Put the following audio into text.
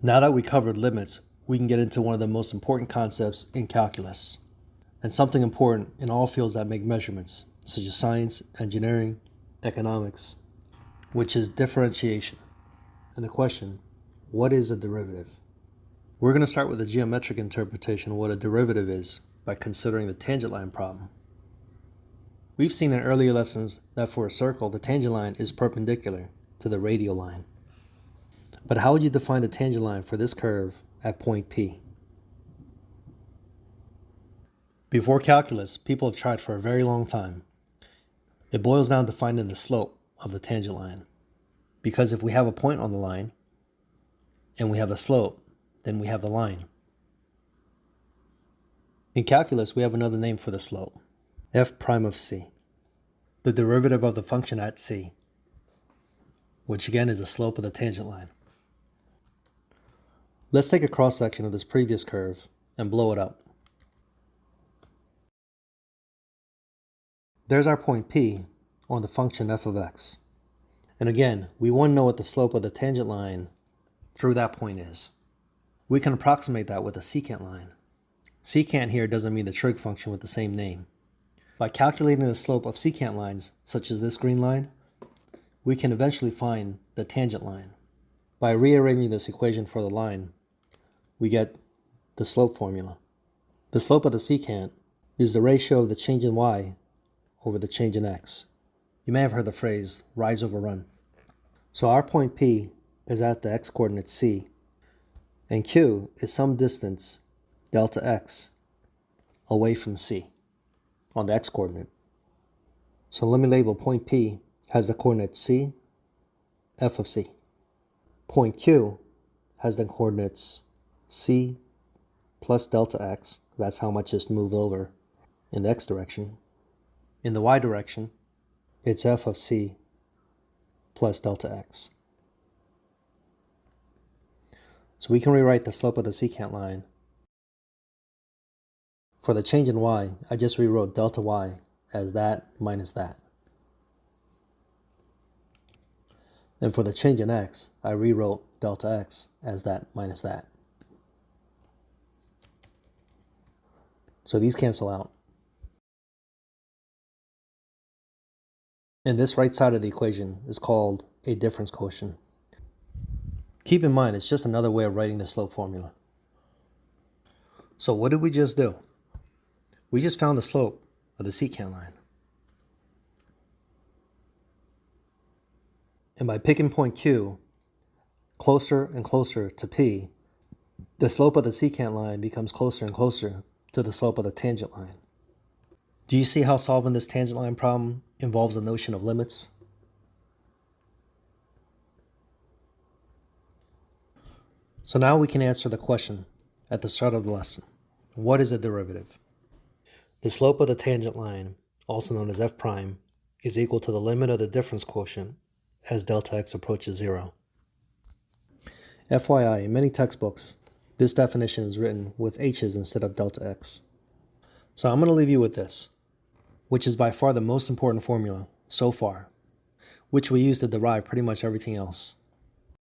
Now that we covered limits, we can get into one of the most important concepts in calculus, and something important in all fields that make measurements, such as science, engineering, economics, which is differentiation. And the question, what is a derivative? We're going to start with a geometric interpretation of what a derivative is by considering the tangent line problem. We've seen in earlier lessons that for a circle, the tangent line is perpendicular to the radial line. But how would you define the tangent line for this curve at point P? Before calculus, people have tried for a very long time. It boils down to finding the slope of the tangent line. Because if we have a point on the line and we have a slope, then we have the line. In calculus, we have another name for the slope, f prime of c, the derivative of the function at c, which again is the slope of the tangent line. Let's take a cross-section of this previous curve and blow it up. There's our point P on the function f of x. And again, we want to know what the slope of the tangent line through that point is. We can approximate that with a secant line. Secant here doesn't mean the trig function with the same name. By calculating the slope of secant lines, such as this green line, we can eventually find the tangent line. By rearranging this equation for the line, we get the slope formula. The slope of the secant is the ratio of the change in y over the change in x. You may have heard the phrase rise over run. So our point P is at the x-coordinate c, and Q is some distance, delta x, away from c on the x-coordinate. So let me label point P has the coordinate c, f of c. Point Q has the coordinates c plus delta x, that's how much is moved over in the x direction. In the y direction, it's f of c plus delta x. So we can rewrite the slope of the secant line. For the change in y, I just rewrote delta y as that minus that. And for the change in x, I rewrote delta x as that minus that. So these cancel out. And this right side of the equation is called a difference quotient. Keep in mind, it's just another way of writing the slope formula. So what did we just do? We just found the slope of the secant line. And by picking point Q closer and closer to P, the slope of the secant line becomes closer and closer to the slope of the tangent line. Do you see how solving this tangent line problem involves the notion of limits? So now we can answer the question at the start of the lesson. What is a derivative? The slope of the tangent line, also known as f prime, is equal to the limit of the difference quotient as delta x approaches 0. FYI, in many textbooks, this definition is written with h's instead of delta x. So I'm going to leave you with this, which is by far the most important formula so far, which we use to derive pretty much everything else.